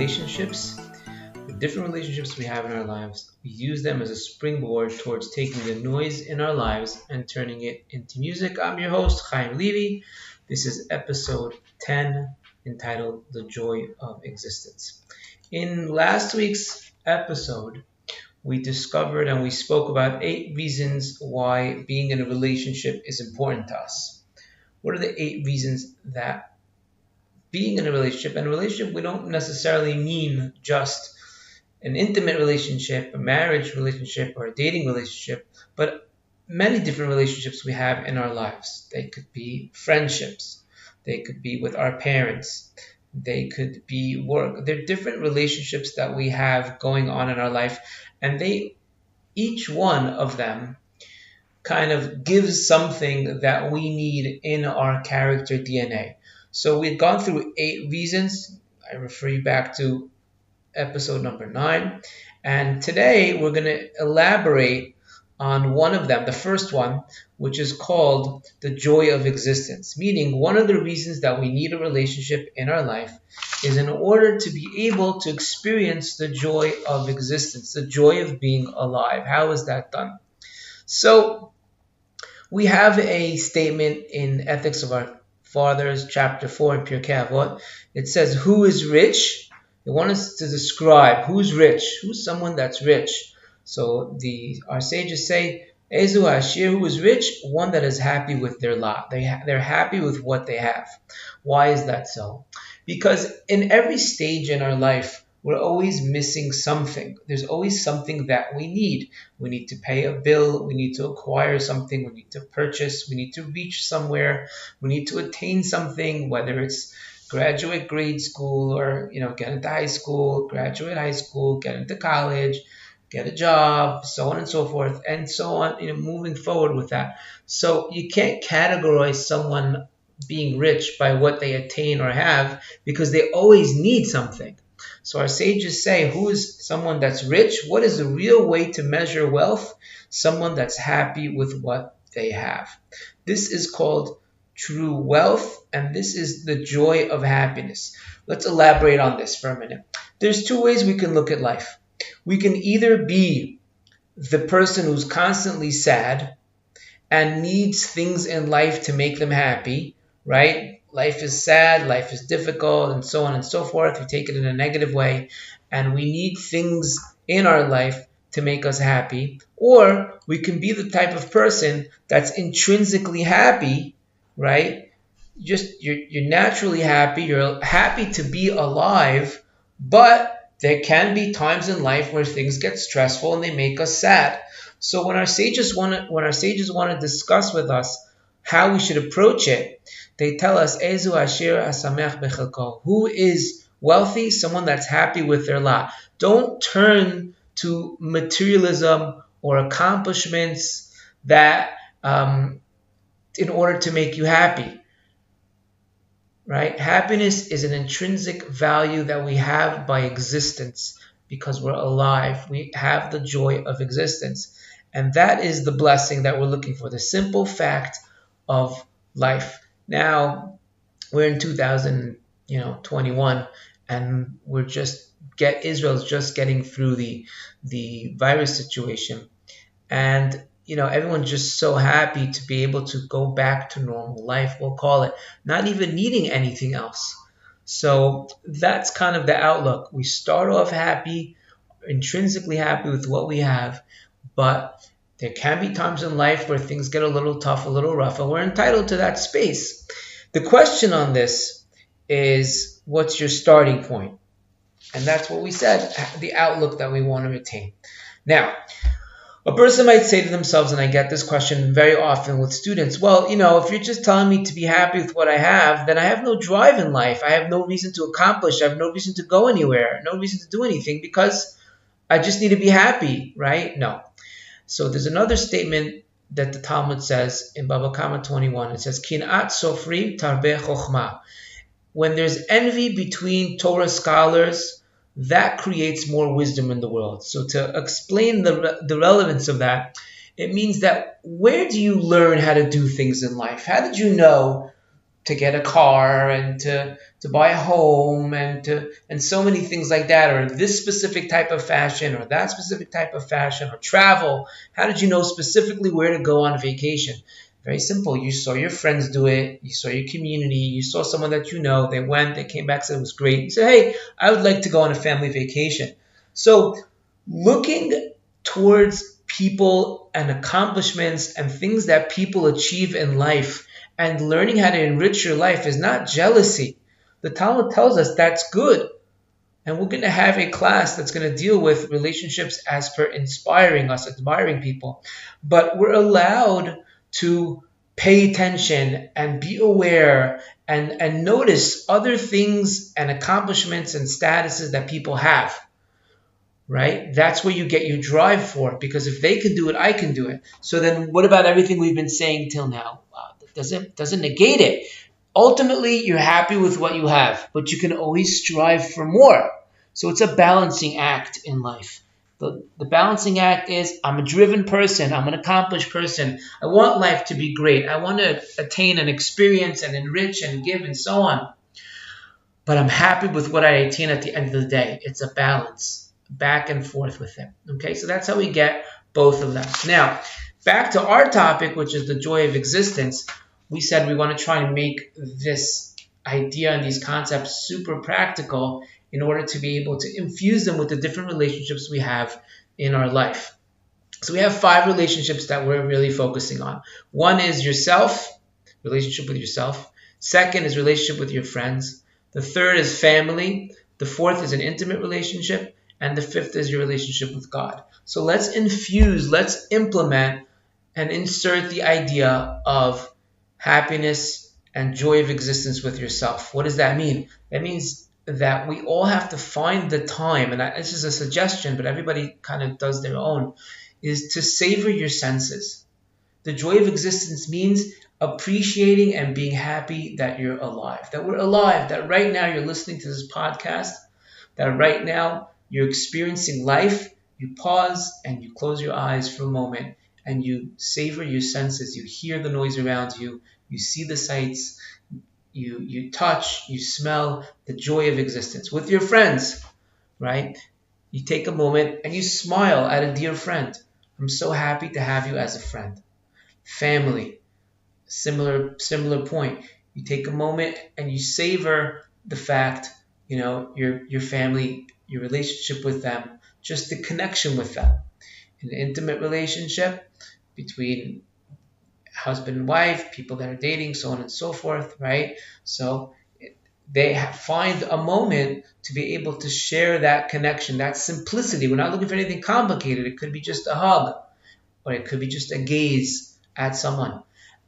relationships, the different relationships we have in our lives. We use them as a springboard towards taking the noise in our lives and turning it into music. I'm your host, Chaim Levy. This is episode 10, entitled The Joy of Existence. In last week's episode, we discovered and we spoke about 8 reasons why being in a relationship is important to us. What are the 8 reasons that being in a relationship, and a relationship we don't necessarily mean just an intimate relationship, a marriage relationship, or a dating relationship, but many different relationships we have in our lives. They could be friendships, they could be with our parents, they could be work. There are different relationships that we have going on in our life, and each one of them kind of gives something that we need in our character DNA. So we've gone through 8 reasons. I refer you back to episode number 9. And today we're going to elaborate on one of them, the first one, which is called the joy of existence. Meaning, one of the reasons that we need a relationship in our life is in order to be able to experience the joy of existence, the joy of being alive. How is that done? So we have a statement in Ethics of Our Fathers, chapter 4 in Pirkei Avot. It says, who is rich? They want us to describe who's rich, who's someone that's rich. So our sages say, Ezu Ashir, who is rich, one that is happy with their lot. They're happy with what they have. Why is that so? Because in every stage in our life, we're always missing something. There's always something that we need. We need to pay a bill. We need to acquire something. We need to purchase. We need to reach somewhere. We need to attain something, whether it's graduate grade school or, get into high school, graduate high school, get into college, get a job, so on and so forth, and so on, moving forward with that. So you can't categorize someone being rich by what they attain or have, because they always need something. So our sages say, who is someone that's rich? What is the real way to measure wealth? Someone that's happy with what they have. This is called true wealth, and this is the joy of happiness. Let's elaborate on this for a minute. There's 2 ways we can look at life. We can either be the person who's constantly sad and needs things in life to make them happy, right? Life is sad, life is difficult, and so on and so forth. We take it in a negative way, and we need things in our life to make us happy. Or we can be the type of person that's intrinsically happy, right? You're naturally happy. You're happy to be alive, but there can be times in life where things get stressful and they make us sad. So when our sages want to discuss with us how we should approach it, they tell us, Ezu Ashir Asamech Bechelko. Who is wealthy? Someone that's happy with their lot. Don't turn to materialism or accomplishments that in order to make you happy. Right? Happiness is an intrinsic value that we have by existence because we're alive. We have the joy of existence. And that is the blessing that we're looking for, the simple fact of life. Now, we're in 2021, and Israel's just getting through the virus situation. And everyone's just so happy to be able to go back to normal life, we'll call it, not even needing anything else. So that's kind of the outlook. We start off happy, intrinsically happy with what we have, but there can be times in life where things get a little tough, a little rough, and we're entitled to that space. The question on this is, what's your starting point? And that's what we said, the outlook that we want to attain. Now, a person might say to themselves, and I get this question very often with students, well, if you're just telling me to be happy with what I have, then I have no drive in life. I have no reason to accomplish. I have no reason to go anywhere, no reason to do anything, because I just need to be happy, right? No. So there's another statement that the Talmud says in Baba Kama 21. It says, Kin'at sofri tarbe chokhmah. When there's envy between Torah scholars, that creates more wisdom in the world. So to explain the relevance of that, it means that where do you learn how to do things in life? How did you know to get a car and to to buy a home and so many things like that, or this specific type of fashion or that specific type of fashion or travel? How did you know specifically where to go on vacation? Very simple. You saw your friends do it. You saw your community. You saw someone that you know. They went, they came back, said it was great. You said, hey, I would like to go on a family vacation. So looking towards people and accomplishments and things that people achieve in life and learning how to enrich your life is not jealousy. The Talmud tells us that's good. And we're going to have a class that's going to deal with relationships as per inspiring us, admiring people. But we're allowed to pay attention and be aware and notice other things and accomplishments and statuses that people have. Right? That's where you get your drive for, because if they can do it, I can do it. So then what about everything we've been saying till now? That doesn't negate it. Ultimately, you're happy with what you have, but you can always strive for more. So it's a balancing act in life. The balancing act is, I'm a driven person, I'm an accomplished person. I want life to be great. I want to attain and experience and enrich and give and so on. But I'm happy with what I attain at the end of the day. It's a balance, back and forth with it. Okay, so that's how we get both of them. Now, back to our topic, which is the joy of existence. We said we want to try and make this idea and these concepts super practical in order to be able to infuse them with the different relationships we have in our life. So we have 5 relationships that we're really focusing on. One is yourself, relationship with yourself. Second is relationship with your friends. The third is family. The fourth is an intimate relationship. And the fifth is your relationship with God. So let's infuse, let's implement and insert the idea of happiness and joy of existence with yourself. What does that mean? That means that we all have to find the time, and this is a suggestion, but everybody kind of does their own, is to savor your senses. The joy of existence means appreciating and being happy that you're alive, that we're alive, that right now you're listening to this podcast, that right now you're experiencing life. You pause and you close your eyes for a moment and you savor your senses. You hear the noise around you. You see the sights. You touch, you smell the joy of existence with your friends, right? You take a moment and you smile at a dear friend. I'm so happy to have you as a friend. Family, similar point. You take a moment and you savor the fact, your family, your relationship with them, just the connection with them. An intimate relationship between husband and wife, people that are dating, so on and so forth, right? So they find a moment to be able to share that connection, that simplicity. We're not looking for anything complicated. It could be just a hug, or it could be just a gaze at someone.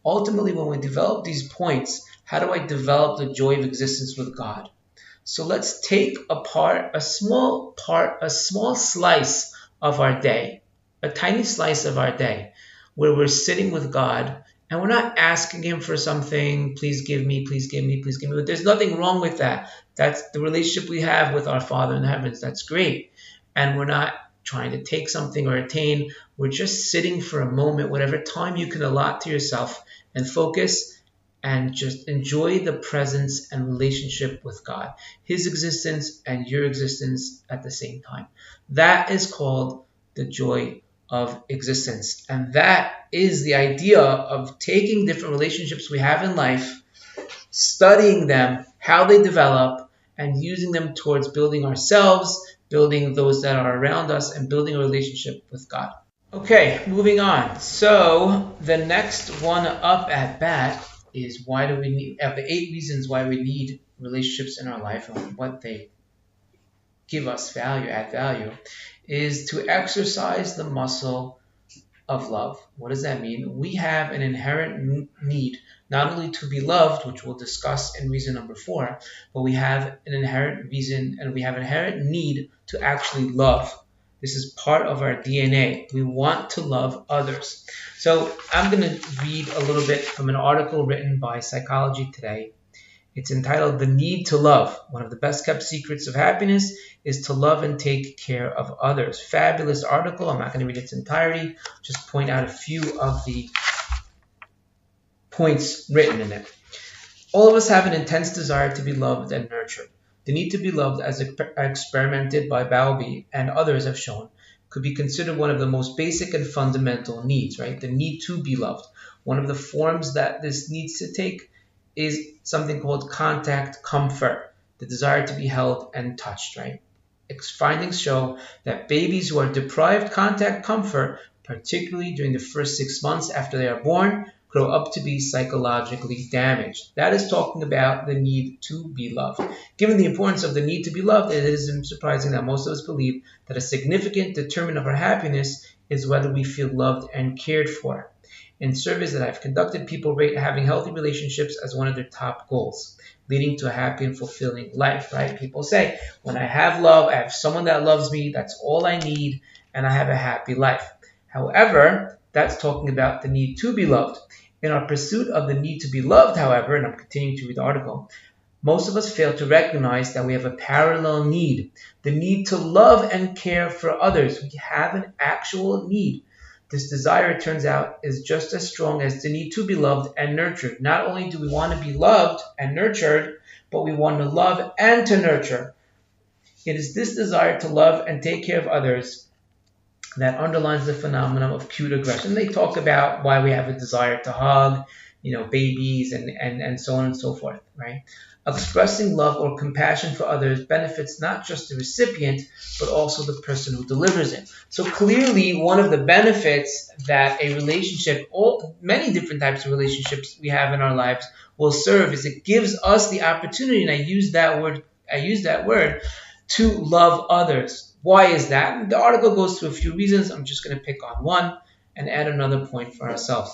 Ultimately, when we develop these points, how do I develop the joy of existence with God? So let's take a small slice of our day, a tiny slice of our day, where we're sitting with God and we're not asking him for something, please give me, please give me, please give me. But there's nothing wrong with that. That's the relationship we have with our Father in the heavens. That's great. And we're not trying to take something or attain. We're just sitting for a moment, whatever time you can allot to yourself, and focus and just enjoy the presence and relationship with God, his existence and your existence at the same time. That is called the joy of existence. And that is the idea of taking different relationships we have in life, studying them, how they develop, and using them towards building ourselves, building those that are around us, and building a relationship with God. Okay, moving on. So the next one up at bat is why do we need, of the 8 reasons why we need relationships in our life and what they give us value, add value, is to exercise the muscle of love. What does that mean? We have an inherent need not only to be loved, which we'll discuss in reason number 4, but we have an inherent reason and we have an inherent need to actually love. This is part of our DNA. We want to love others. So I'm going to read a little bit from an article written by Psychology Today. It's entitled The Need to Love. One of the best kept secrets of happiness is to love and take care of others. Fabulous article. I'm not going to read its entirety. Just point out a few of the points written in it. All of us have an intense desire to be loved and nurtured. The need to be loved, as experimented by Bowlby and others have shown, could be considered one of the most basic and fundamental needs, right? The need to be loved. One of the forms that this needs to take is something called contact comfort, the desire to be held and touched, right? Findings show that babies who are deprived contact comfort, particularly during the first 6 months after they are born, grow up to be psychologically damaged. That is talking about the need to be loved. Given the importance of the need to be loved, it isn't surprising that most of us believe that a significant determinant of our happiness is whether we feel loved and cared for. In surveys that I've conducted, people rate having healthy relationships as one of their top goals, leading to a happy and fulfilling life, right? People say, when I have love, I have someone that loves me, that's all I need, and I have a happy life. However, that's talking about the need to be loved. In our pursuit of the need to be loved, however, and I'm continuing to read the article, most of us fail to recognize that we have a parallel need, the need to love and care for others. We have an actual need. This desire, it turns out, is just as strong as the need to be loved and nurtured. Not only do we want to be loved and nurtured, but we want to love and to nurture. It is this desire to love and take care of others that underlines the phenomenon of cute aggression. They talk about why we have a desire to hug, babies and so on and so forth, right? Expressing love or compassion for others benefits not just the recipient, but also the person who delivers it. So clearly, one of the benefits that a relationship, many different types of relationships we have in our lives, will serve is it gives us the opportunity, and I use that word, to love others. Why is that? The article goes through a few reasons. I'm just going to pick on one and add another point for ourselves.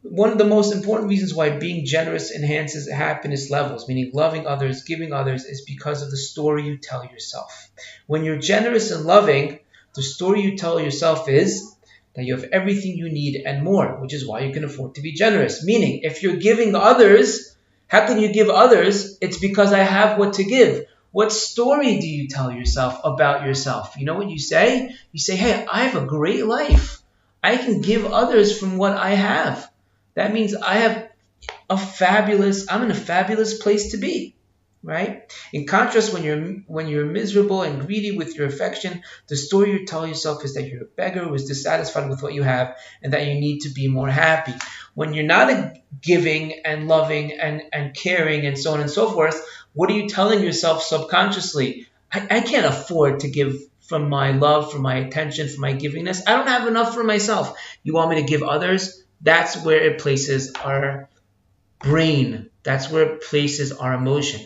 One of the most important reasons why being generous enhances happiness levels, meaning loving others, giving others, is because of the story you tell yourself. When you're generous and loving, the story you tell yourself is that you have everything you need and more, which is why you can afford to be generous. Meaning, if you're giving others, how can you give others? It's because I have what to give. What story do you tell yourself about yourself? You know what you say? You say, hey, I have a great life. I can give others from what I have. That means I'm in a fabulous place to be, right? In contrast, when you're miserable and greedy with your affection, the story you tell yourself is that you're a beggar who is dissatisfied with what you have and that you need to be more happy. When you're not giving and loving and caring and so on and so forth, what are you telling yourself subconsciously? I can't afford to give from my love, from my attention, from my givingness. I don't have enough for myself. You want me to give others? That's where it places our brain. That's where it places our emotion.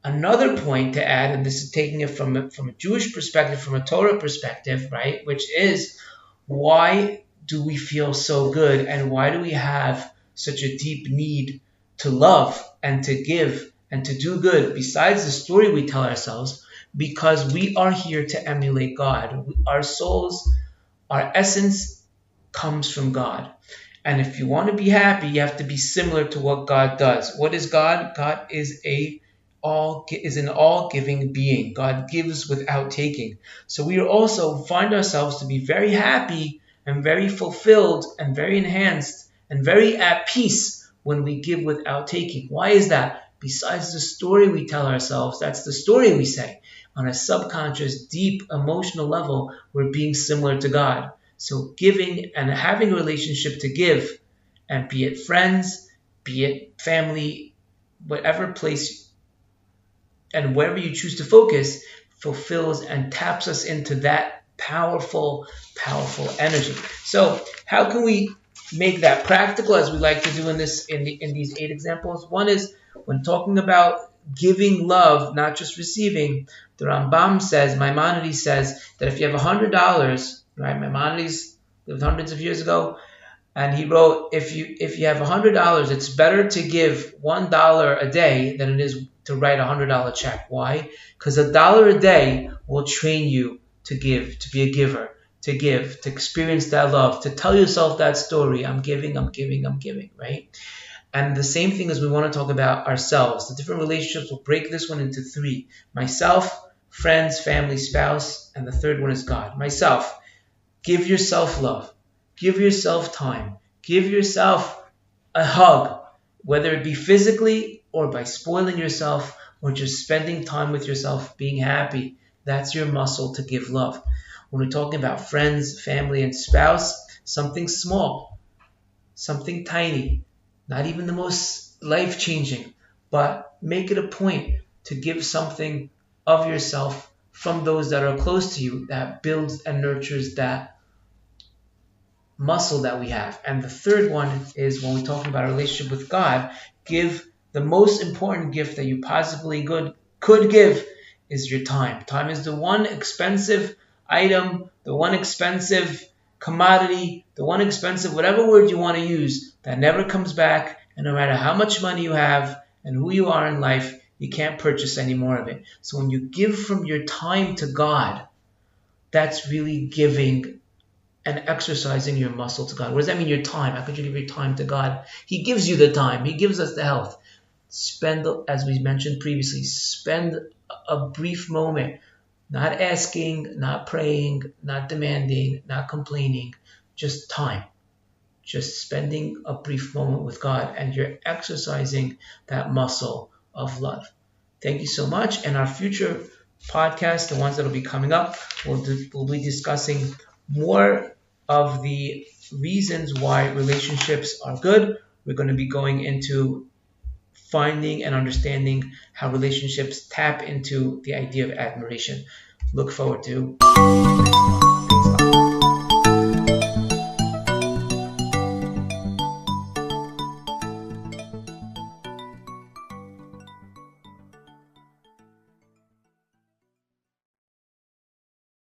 Another point to add, and this is taking it from a Jewish perspective, from a Torah perspective, right, which is, why do we feel so good and why do we have such a deep need to love and to give and to do good besides the story we tell ourselves? Because we are here to emulate God. Our souls, our essence comes from God. And if you want to be happy, you have to be similar to what God does. What is God? God is an all-giving being. God gives without taking. So we also find ourselves to be very happy and very fulfilled and very enhanced and very at peace when we give without taking. Why is that? Besides the story we tell ourselves, that's the story we say. On a subconscious, deep, emotional level, we're being similar to God. So giving and having a relationship to give, and be it friends, be it family, whatever place and wherever you choose to focus, fulfills and taps us into that powerful, powerful energy. So how can we make that practical, as we like to do in these 8 examples? One is, when talking about giving love, not just receiving, the Rambam says, Maimonides says, that if you have $100, right? Maimonides lived hundreds of years ago, and he wrote, if you have $100, it's better to give $1 a day than it is to write a $100 check. Why? Because $1 a day will train you to give, to be a giver, to give, to experience that love, to tell yourself that story. I'm giving, right? And the same thing as we want to talk about ourselves. The different relationships, will break this one into 3. Myself, friends, family, spouse, and the third one is God. Myself. Give yourself love. Give yourself time. Give yourself a hug, whether it be physically or by spoiling yourself, or just spending time with yourself, being happy. That's your muscle to give love. When we're talking about friends, family, and spouse, something small, something tiny, not even the most life-changing, but make it a point to give something of yourself from those that are close to you that builds and nurtures that muscle that we have. And the third one is when we're talking about a relationship with God, give the most important gift that you possibly could give is your time. Time is the one expensive item, the one expensive commodity, the one expensive, whatever word you want to use, that never comes back. And no matter how much money you have and who you are in life, you can't purchase any more of it. So when you give from your time to God, that's really giving and exercising your muscle to God. What does that mean, your time? How could you give your time to God? He gives you the time. He gives us the health. Spend, as we mentioned previously, spend a brief moment, not asking, not praying, not demanding, not complaining, just time. Just spending a brief moment with God, and you're exercising that muscle of love. Thank you so much. And our future podcasts, the ones that will be coming up, we'll be discussing more of the reasons why relationships are good. We're going to be going into finding and understanding how relationships tap into the idea of admiration. Look forward to next time.